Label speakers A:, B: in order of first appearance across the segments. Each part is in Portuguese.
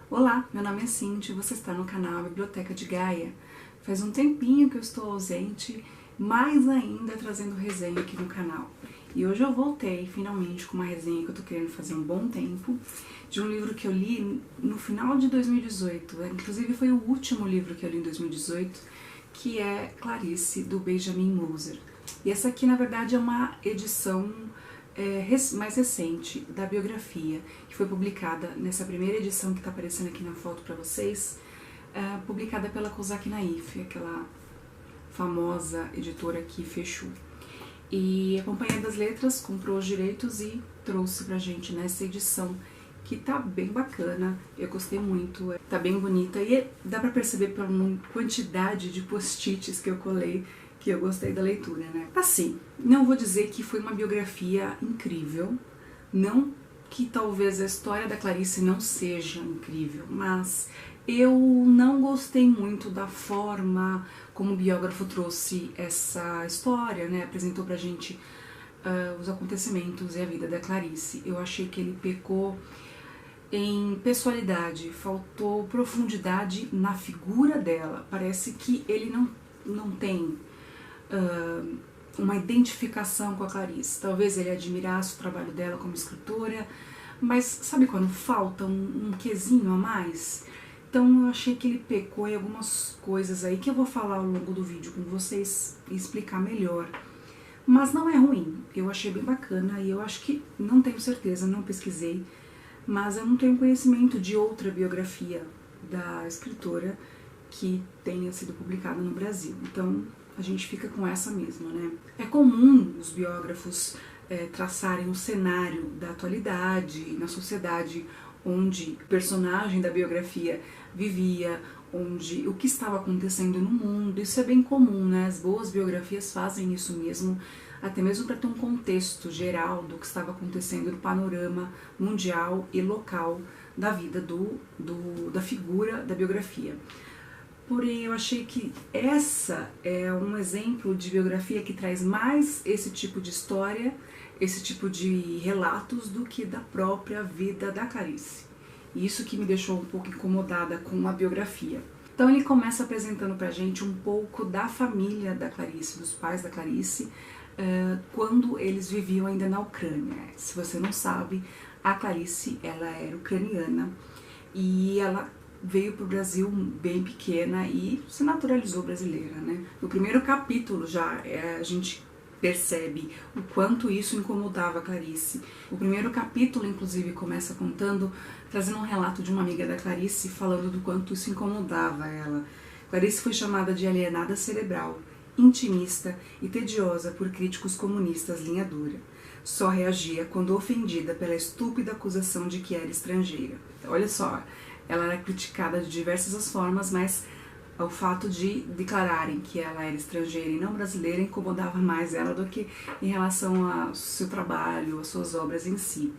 A: Olá, meu nome é Cintia e você está no canal Biblioteca de Gaia. Faz um tempinho que eu estou ausente, mais ainda trazendo resenha aqui no canal. E hoje eu voltei finalmente com uma resenha que eu tô querendo fazer há um bom tempo, de um livro que eu li no final de 2018, inclusive foi o último livro que eu li em 2018, que é Clarice, do Benjamin Moser. E essa aqui, na verdade, é uma edição mais recente da biografia, que foi publicada nessa primeira edição que está aparecendo aqui na foto para vocês, publicada pela Kozak Naif, aquela famosa editora que fechou. E a Companhia das Letras comprou os direitos e trouxe pra gente nessa edição, que tá bem bacana, eu gostei muito, tá bem bonita e dá pra perceber pela quantidade de post-its que eu colei que eu gostei da leitura, né? Assim, não vou dizer que foi uma biografia incrível, não que talvez a história da Clarice não seja incrível, mas eu não gostei muito da forma como o biógrafo trouxe essa história, né? Apresentou pra gente os acontecimentos e a vida da Clarice. Eu achei que ele pecou em pessoalidade, faltou profundidade na figura dela. Parece que ele não tem uma identificação com a Clarice. Talvez ele admirasse o trabalho dela como escritora, mas sabe quando falta um quesinho a mais? Então eu achei que ele pecou em algumas coisas aí que eu vou falar ao longo do vídeo com vocês e explicar melhor. Mas não é ruim, eu achei bem bacana e eu acho que, não tenho certeza, não pesquisei, mas eu não tenho conhecimento de outra biografia da escritora que tenha sido publicada no Brasil. Então a gente fica com essa mesma, né? É comum os biógrafos traçarem um cenário da atualidade na sociedade onde o personagem da biografia vivia, onde o que estava acontecendo no mundo. Isso é bem comum, né? As boas biografias fazem isso mesmo, até mesmo para ter um contexto geral do que estava acontecendo no panorama mundial e local da vida da figura da biografia. Porém, eu achei que essa é um exemplo de biografia que traz mais esse tipo de história, esse tipo de relatos, do que da própria vida da Clarice. E isso que me deixou um pouco incomodada com a biografia. Então ele começa apresentando pra gente um pouco da família da Clarice, dos pais da Clarice, quando eles viviam ainda na Ucrânia. Se você não sabe, a Clarice, ela era ucraniana e ela veio para o Brasil bem pequena e se naturalizou brasileira, né? No primeiro capítulo já a gente percebe o quanto isso incomodava a Clarice. O primeiro capítulo, inclusive, começa trazendo um relato de uma amiga da Clarice falando do quanto isso incomodava ela. Clarice foi chamada de alienada cerebral, intimista e tediosa por críticos comunistas linha dura. Só reagia quando ofendida pela estúpida acusação de que era estrangeira. Olha só, ela era criticada de diversas formas, mas o fato de declararem que ela era estrangeira e não brasileira incomodava mais ela do que em relação ao seu trabalho, às suas obras em si.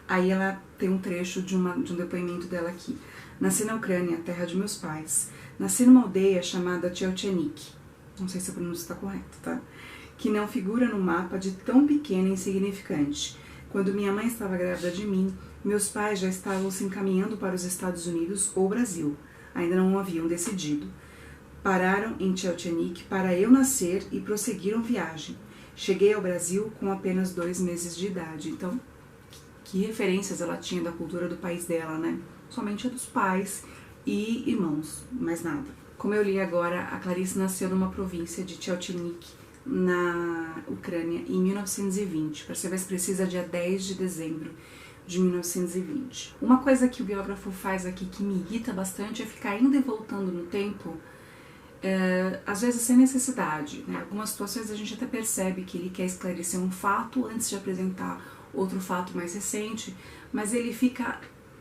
A: Aí ela tem um trecho de um depoimento dela aqui. Nasci na Ucrânia, terra de meus pais. Nasci numa aldeia chamada Tchelchenik, não sei se a pronúncia está correta, tá? Que não figura no mapa de tão pequena e insignificante. Quando minha mãe estava grávida de mim, meus pais já estavam se encaminhando para os Estados Unidos ou Brasil. Ainda não haviam decidido. Pararam em Tchelchenik para eu nascer e prosseguiram viagem. Cheguei ao Brasil com apenas 2 meses de idade. Então, que referências ela tinha da cultura do país dela, né? Somente a dos pais e irmãos, mais nada. Como eu li agora, a Clarice nasceu numa província de Tchelchenik, na Ucrânia, em 1920, para ser mais precisa, dia 10 de dezembro de 1920. Uma coisa que o biógrafo faz aqui que me irrita bastante é ficar indo e voltando no tempo, às vezes sem necessidade, né? Algumas situações a gente até percebe que ele quer esclarecer um fato antes de apresentar outro fato mais recente, mas ele fica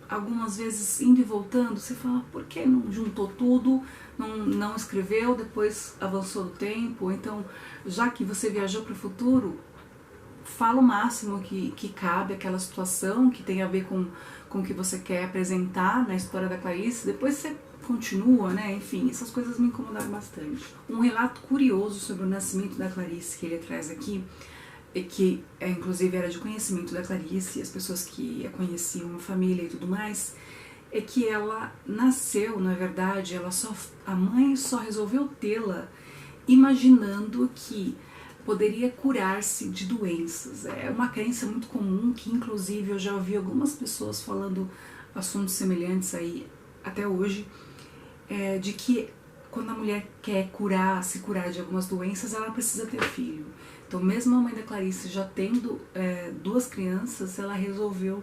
A: algumas vezes indo e voltando. Você fala, por que não juntou tudo, não escreveu, depois avançou do tempo? Então, já que você viajou para o futuro, fala o máximo que cabe aquela situação que tem a ver com o que você quer apresentar na história da Clarice, depois você continua, né? Enfim, essas coisas me incomodaram bastante. Um relato curioso sobre o nascimento da Clarice que ele traz aqui, que inclusive era de conhecimento da Clarice, as pessoas que a conheciam, a família e tudo mais, é que ela nasceu, na verdade, a mãe só resolveu tê-la imaginando que poderia curar-se de doenças. É uma crença muito comum que, inclusive, eu já ouvi algumas pessoas falando assuntos semelhantes aí até hoje, de que quando a mulher quer se curar de algumas doenças, ela precisa ter filho. Então, mesmo a mãe da Clarice já tendo 2 crianças, ela resolveu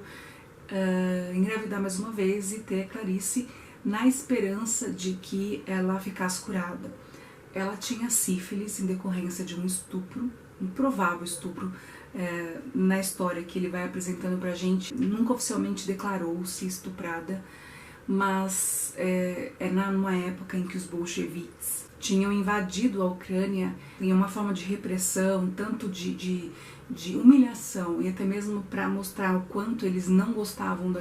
A: engravidar mais uma vez e ter a Clarice na esperança de que ela ficasse curada. Ela tinha sífilis em decorrência de um estupro, um provável estupro. Na história que ele vai apresentando pra gente, nunca oficialmente declarou-se estuprada, mas numa época em que os bolcheviques tinham invadido a Ucrânia em uma forma de repressão, tanto de humilhação e até mesmo para mostrar o quanto eles não gostavam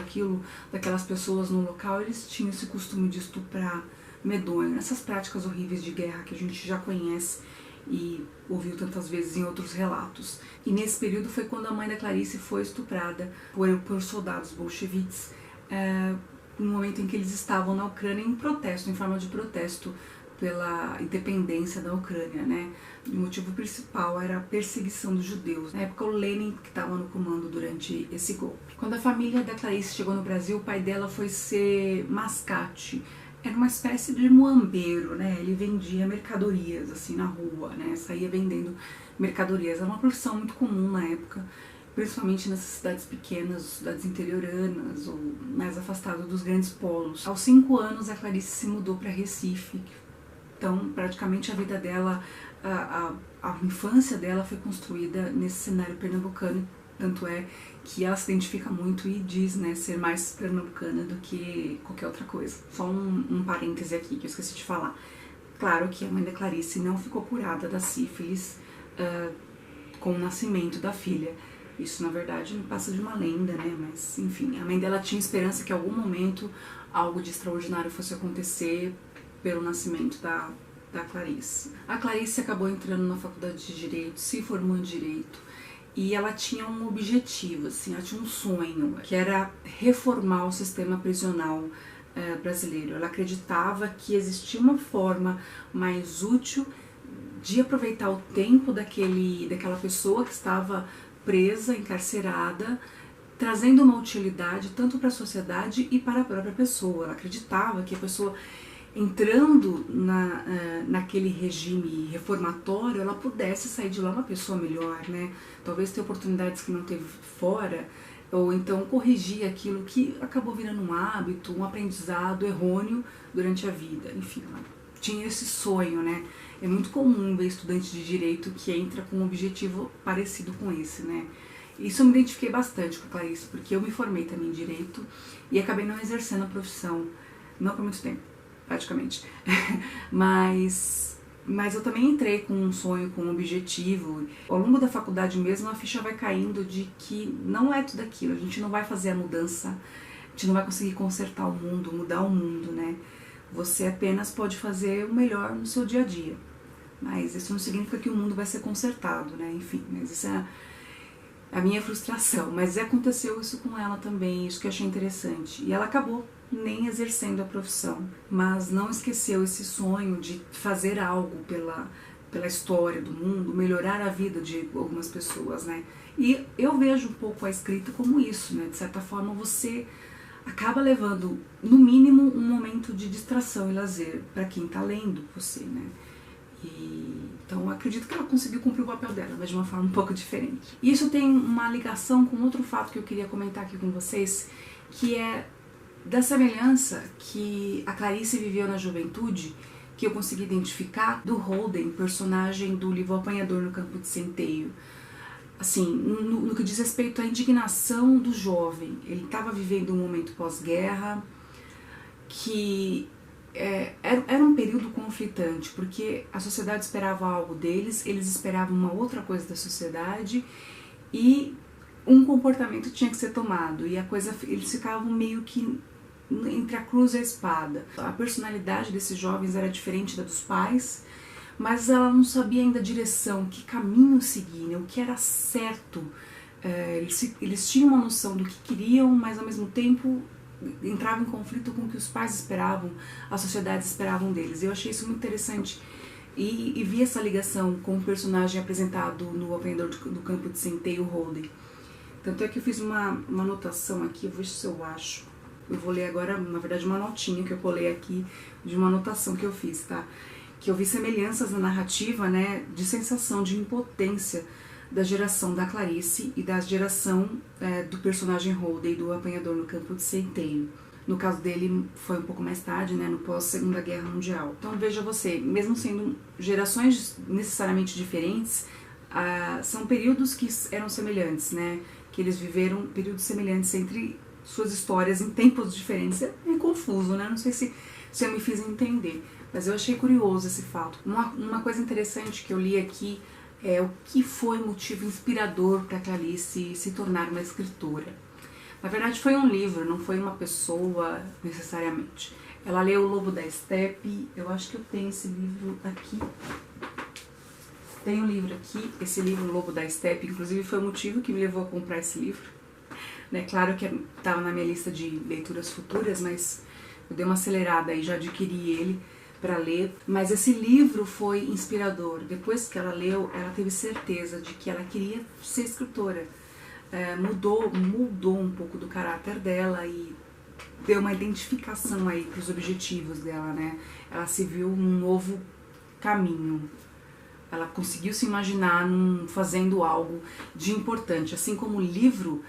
A: daquelas pessoas no local, eles tinham esse costume de estuprar medonho, essas práticas horríveis de guerra que a gente já conhece e ouviu tantas vezes em outros relatos. E nesse período foi quando a mãe da Clarice foi estuprada por soldados bolcheviques, no momento em que eles estavam na Ucrânia em forma de protesto pela independência da Ucrânia, né? O motivo principal era a perseguição dos judeus. Na época, o Lenin que estava no comando durante esse golpe. Quando a família da Clarice chegou no Brasil, o pai dela foi ser mascate. Era uma espécie de muambeiro, né? Ele vendia mercadorias, assim, na rua, né? Saía vendendo mercadorias. Era uma profissão muito comum na época, principalmente nessas cidades pequenas, cidades interioranas ou mais afastadas dos grandes polos. Aos 5 anos, a Clarice se mudou para Recife. Então, praticamente a vida dela, a infância dela foi construída nesse cenário pernambucano. Tanto é que ela se identifica muito e diz, né, ser mais pernambucana do que qualquer outra coisa. Só um parêntese aqui que eu esqueci de falar. Claro que a mãe da Clarice não ficou curada da sífilis com o nascimento da filha. Isso, na verdade, não passa de uma lenda, né? Mas, enfim, a mãe dela tinha esperança que em algum momento algo de extraordinário fosse acontecer pelo nascimento da Clarice. A Clarice acabou entrando na faculdade de Direito, se formou em Direito, e ela tinha um objetivo, assim, ela tinha um sonho, que era reformar o sistema prisional brasileiro. Ela acreditava que existia uma forma mais útil de aproveitar o tempo daquela pessoa que estava presa, encarcerada, trazendo uma utilidade tanto para a sociedade e para a própria pessoa. Ela acreditava que a pessoa entrando naquele regime reformatório, ela pudesse sair de lá uma pessoa melhor, né? Talvez ter oportunidades que não teve fora, ou então corrigir aquilo que acabou virando um hábito, um aprendizado errôneo durante a vida. Enfim, ela tinha esse sonho, né? É muito comum ver estudante de direito que entra com um objetivo parecido com esse, né? Isso eu me identifiquei bastante com a Clarice, porque eu me formei também em direito e acabei não exercendo a profissão, não por muito tempo, praticamente. mas eu também entrei com um sonho, com um objetivo. Ao longo da faculdade mesmo, a ficha vai caindo de que não é tudo aquilo, a gente não vai fazer a mudança, a gente não vai conseguir consertar o mundo, mudar o mundo, né? Você apenas pode fazer o melhor no seu dia a dia, mas isso não significa que o mundo vai ser consertado, né? Enfim, mas isso é a minha frustração. Mas aconteceu isso com ela também, isso que eu achei interessante. E ela acabou nem exercendo a profissão, mas não esqueceu esse sonho de fazer algo pela história do mundo, melhorar a vida de algumas pessoas, né? E eu vejo um pouco a escrita como isso, né? De certa forma, você acaba levando, no mínimo, um momento de distração e lazer para quem está lendo você, né? Então, eu acredito que ela conseguiu cumprir o papel dela, mas de uma forma um pouco diferente. E isso tem uma ligação com outro fato que eu queria comentar aqui com vocês, que é da semelhança que a Clarice viveu na juventude, que eu consegui identificar, do Holden, personagem do livro Apanhador no Campo de Centeio. Assim, no que diz respeito à indignação do jovem, ele estava vivendo um momento pós-guerra que era um período conflitante, porque a sociedade esperava algo deles, eles esperavam uma outra coisa da sociedade e um comportamento tinha que ser tomado, e eles ficavam meio que entre a cruz e a espada. A personalidade desses jovens era diferente da dos pais, mas ela não sabia ainda a direção, que caminho seguir, né, o que era certo. Eles tinham uma noção do que queriam, mas ao mesmo tempo entrava em conflito com o que os pais esperavam, a sociedade esperavam deles. Eu achei isso muito interessante e vi essa ligação com o personagem apresentado no Apanhador do Campo de Centeio, Holden. Tanto é que eu fiz uma anotação aqui, vou ver se eu acho. Eu vou ler agora, na verdade, uma notinha que eu colei aqui de uma anotação que eu fiz, tá? Que eu vi semelhanças na narrativa, né, de sensação de impotência da geração da Clarice e da geração do personagem Holden, do Apanhador no Campo de Centeio. No caso dele, foi um pouco mais tarde, né, no pós-Segunda Guerra Mundial. Então veja você, mesmo sendo gerações necessariamente diferentes, são períodos que eram semelhantes, né, que eles viveram períodos semelhantes entre suas histórias em tempos diferentes. É meio confuso, né, não sei se eu me fiz entender, mas eu achei curioso esse fato. Uma coisa interessante que eu li aqui é o que foi motivo inspirador para Clarice se tornar uma escritora. Na verdade foi um livro, não foi uma pessoa necessariamente. Ela leu O Lobo da Estepe, eu acho que eu tenho esse livro aqui. Tem um livro aqui, esse livro O Lobo da Estepe, inclusive foi o motivo que me levou a comprar esse livro. Né? Claro que estava na minha lista de leituras futuras, mas eu dei uma acelerada e já adquiri ele para ler, mas esse livro foi inspirador. Depois que ela leu, ela teve certeza de que ela queria ser escritora. Mudou um pouco do caráter dela e deu uma identificação aí para os objetivos dela, né? Ela se viu num novo caminho. Ela conseguiu se imaginar fazendo algo de importante, assim como o livro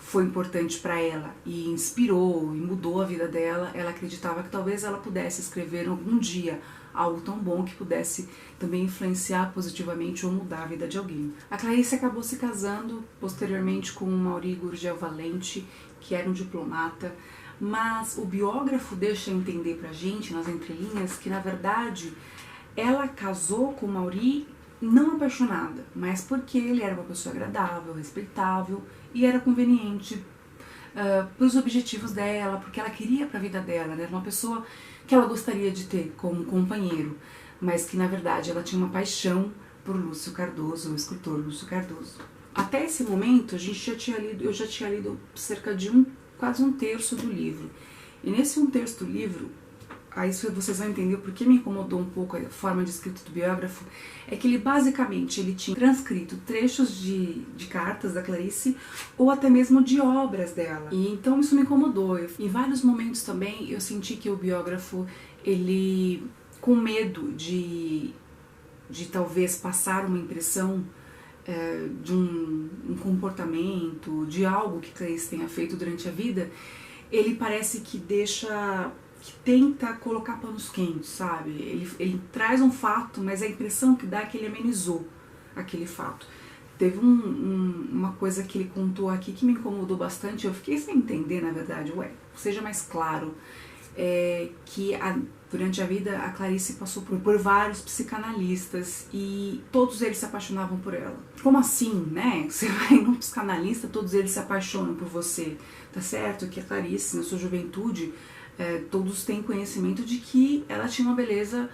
A: foi importante para ela e inspirou e mudou a vida dela. Ela acreditava que talvez ela pudesse escrever algum dia algo tão bom que pudesse também influenciar positivamente ou mudar a vida de alguém. A Clarice acabou se casando posteriormente com o Maury Gurgel Valente, que era um diplomata, mas o biógrafo deixa entender pra gente, nas entrelinhas, que na verdade ela casou com o Maury não apaixonada, mas porque ele era uma pessoa agradável, respeitável e era conveniente para os objetivos dela, porque ela queria para a vida dela, né? Era uma pessoa que ela gostaria de ter como companheiro, mas que na verdade ela tinha uma paixão por Lúcio Cardoso, o escritor Lúcio Cardoso. Até esse momento eu já tinha lido cerca de quase um terço do livro, e nesse um terço do livro, aí vocês vão entender porque me incomodou um pouco a forma de escrita do biógrafo, é que ele basicamente tinha transcrito trechos de cartas da Clarice ou até mesmo de obras dela. E então isso me incomodou. Em vários momentos também eu senti que o biógrafo, ele, com medo de talvez passar uma impressão de um comportamento, de algo que Clarice tenha feito durante a vida, ele parece que tenta colocar panos quentes, sabe? Ele traz um fato, mas a impressão que dá é que ele amenizou aquele fato. Teve uma coisa que ele contou aqui que me incomodou bastante, eu fiquei sem entender, na verdade. Seja mais claro, que durante a vida a Clarice passou por vários psicanalistas e todos eles se apaixonavam por ela. Como assim, né? Você vai num psicanalista, todos eles se apaixonam por você. Tá certo que a Clarice, na sua juventude, todos têm conhecimento de que ela tinha uma beleza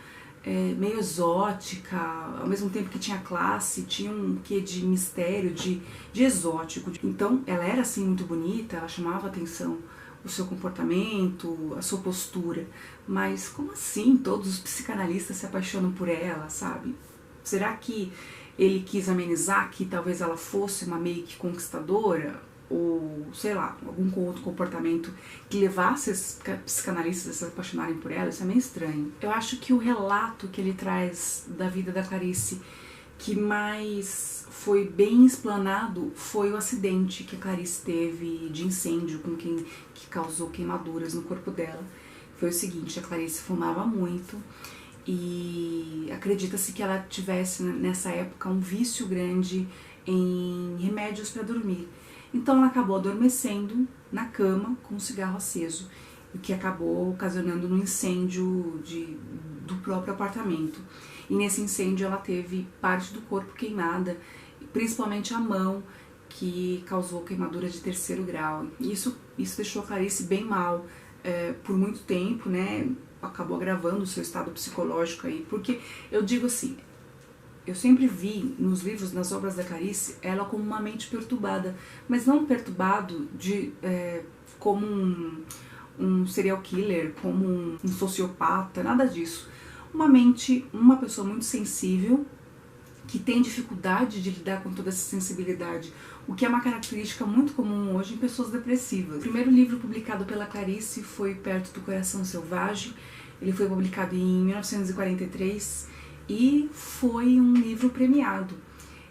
A: meio exótica, ao mesmo tempo que tinha classe, tinha um quê de mistério, de exótico. Então ela era assim muito bonita, ela chamava atenção, o seu comportamento, a sua postura, mas como assim todos os psicanalistas se apaixonam por ela, sabe? Será que ele quis amenizar que talvez ela fosse uma meio que conquistadora? Ou, sei lá, algum outro comportamento que levasse os psicanalistas a se apaixonarem por ela? Isso é meio estranho. Eu acho que o relato que ele traz da vida da Clarice que mais foi bem explanado foi o acidente que a Clarice teve de incêndio que causou queimaduras no corpo dela. Foi o seguinte, a Clarice fumava muito e acredita-se que ela tivesse nessa época um vício grande em remédios para dormir. Então ela acabou adormecendo na cama com um cigarro aceso, o que acabou ocasionando um incêndio do próprio apartamento. E nesse incêndio ela teve parte do corpo queimada, principalmente a mão, que causou queimadura de 3º grau. Isso deixou a Clarice bem mal por muito tempo, né? Acabou agravando o seu estado psicológico aí, porque eu digo assim, eu sempre vi nos livros, nas obras da Clarice, ela como uma mente perturbada, mas não perturbado como um serial killer, como um sociopata, nada disso. Uma pessoa muito sensível, que tem dificuldade de lidar com toda essa sensibilidade, o que é uma característica muito comum hoje em pessoas depressivas. O primeiro livro publicado pela Clarice foi Perto do Coração Selvagem. Ele foi publicado em 1943 e foi um livro premiado.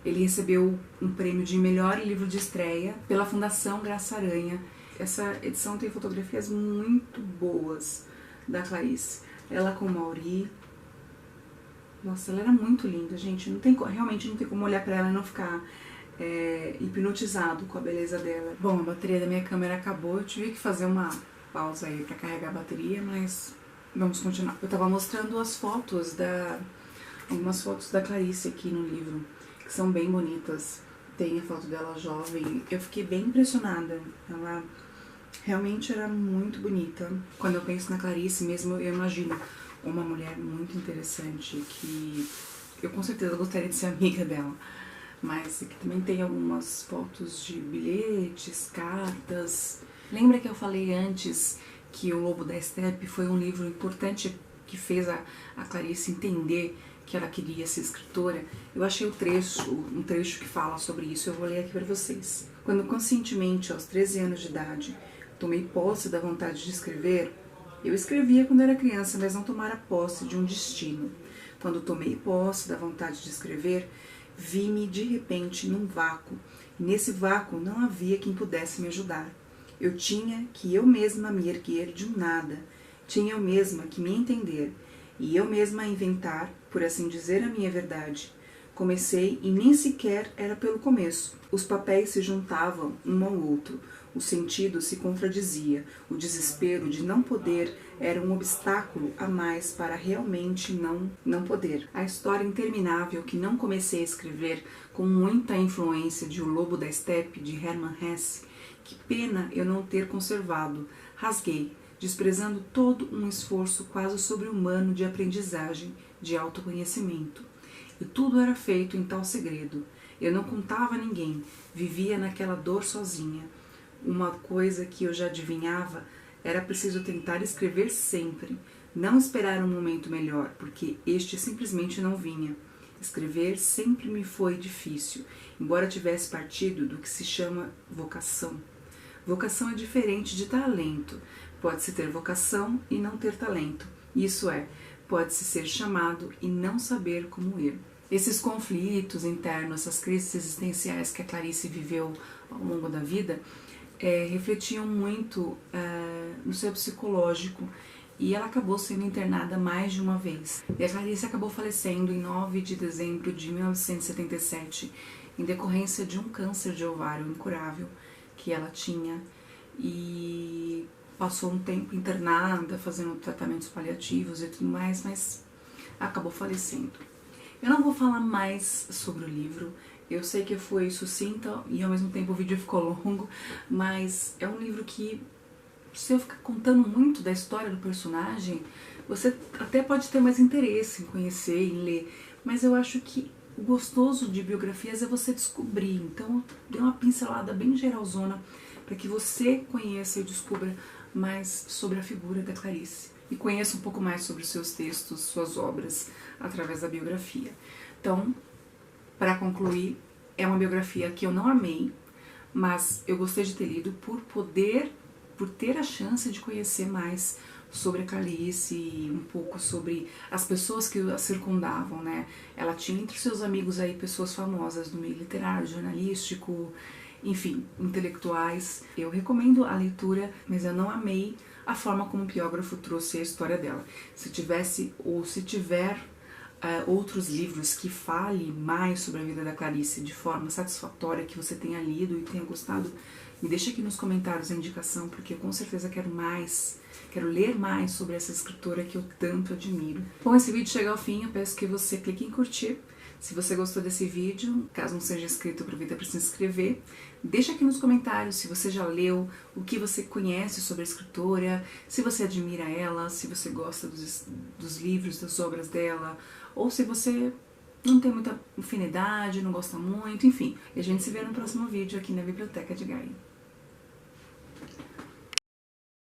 A: Ele recebeu um prêmio de melhor livro de estreia pela Fundação Graça Aranha. Essa edição tem fotografias muito boas da Clarice. Ela com o Mauri. Nossa, ela era muito linda, gente. Realmente não tem como olhar pra ela e não ficar hipnotizado com a beleza dela. Bom, a bateria da minha câmera acabou. Eu tive que fazer uma pausa aí pra carregar a bateria, mas vamos continuar. Eu tava mostrando algumas fotos da Clarice aqui no livro, que são bem bonitas. Tem a foto dela jovem. Eu fiquei bem impressionada. Ela realmente era muito bonita. Quando eu penso na Clarice mesmo, eu imagino uma mulher muito interessante, que eu com certeza gostaria de ser amiga dela. Mas aqui também tem algumas fotos de bilhetes, cartas. Lembra que eu falei antes que O Lobo da Estepe foi um livro importante que fez a Clarice entender que ela queria ser escritora? Eu achei um trecho que fala sobre isso, eu vou ler aqui para vocês. Quando conscientemente, aos 13 anos de idade, tomei posse da vontade de escrever, eu escrevia quando era criança, mas não tomara posse de um destino. Quando tomei posse da vontade de escrever, vi-me de repente num vácuo. E nesse vácuo não havia quem pudesse me ajudar. Eu tinha que eu mesma me erguer de um nada. Tinha eu mesma que me entender. E eu mesma inventar, por assim dizer, a minha verdade. Comecei e nem sequer era pelo começo. Os papéis se juntavam um ao outro. O sentido se contradizia, o desespero de não poder era um obstáculo a mais para realmente não poder. A história interminável que não comecei a escrever com muita influência de O Lobo da Estepe, de Hermann Hesse, que pena eu não ter conservado. Rasguei, desprezando todo um esforço quase sobre-humano de aprendizagem, de autoconhecimento. E tudo era feito em tal segredo. Eu não contava a ninguém, vivia naquela dor sozinha. Uma coisa que eu já adivinhava era preciso tentar escrever sempre, não esperar um momento melhor, porque este simplesmente não vinha. Escrever sempre me foi difícil, embora tivesse partido do que se chama vocação. Vocação é diferente de talento. Pode-se ter vocação e não ter talento. Isso é, pode-se ser chamado e não saber como ir. Esses conflitos internos, essas crises existenciais que a Clarice viveu ao longo da vida, refletiam muito no seu psicológico, e ela acabou sendo internada mais de uma vez. E a Clarice acabou falecendo em 9 de dezembro de 1977, em decorrência de um câncer de ovário incurável que ela tinha, e passou um tempo internada, fazendo tratamentos paliativos e tudo mais, mas acabou falecendo. Eu não vou falar mais sobre o livro. Eu sei que foi sucinta e ao mesmo tempo o vídeo ficou longo, mas é um livro que, se eu ficar contando muito da história do personagem, você até pode ter mais interesse em conhecer, em ler, mas eu acho que o gostoso de biografias é você descobrir. Então eu dei uma pincelada bem geralzona para que você conheça e descubra mais sobre a figura da Clarice e conheça um pouco mais sobre os seus textos, suas obras, através da biografia. Então, para concluir, é uma biografia que eu não amei, mas eu gostei de ter lido por ter a chance de conhecer mais sobre a Clarice e um pouco sobre as pessoas que a circundavam, né? Ela tinha entre seus amigos aí pessoas famosas do meio literário, jornalístico, enfim, intelectuais. Eu recomendo a leitura, mas eu não amei a forma como o biógrafo trouxe a história dela. Se tiver outros livros que falem mais sobre a vida da Clarice de forma satisfatória, que você tenha lido e tenha gostado, me deixa aqui nos comentários a indicação, porque eu com certeza quero ler mais sobre essa escritora que eu tanto admiro. Bom, esse vídeo chega ao fim, eu peço que você clique em curtir. Se você gostou desse vídeo, caso não seja inscrito, aproveita para se inscrever. Deixa aqui nos comentários se você já leu, o que você conhece sobre a escritora, se você admira ela, se você gosta dos livros, das obras dela, ou se você não tem muita afinidade, não gosta muito, enfim. E a gente se vê no próximo vídeo aqui na Biblioteca de Gaia.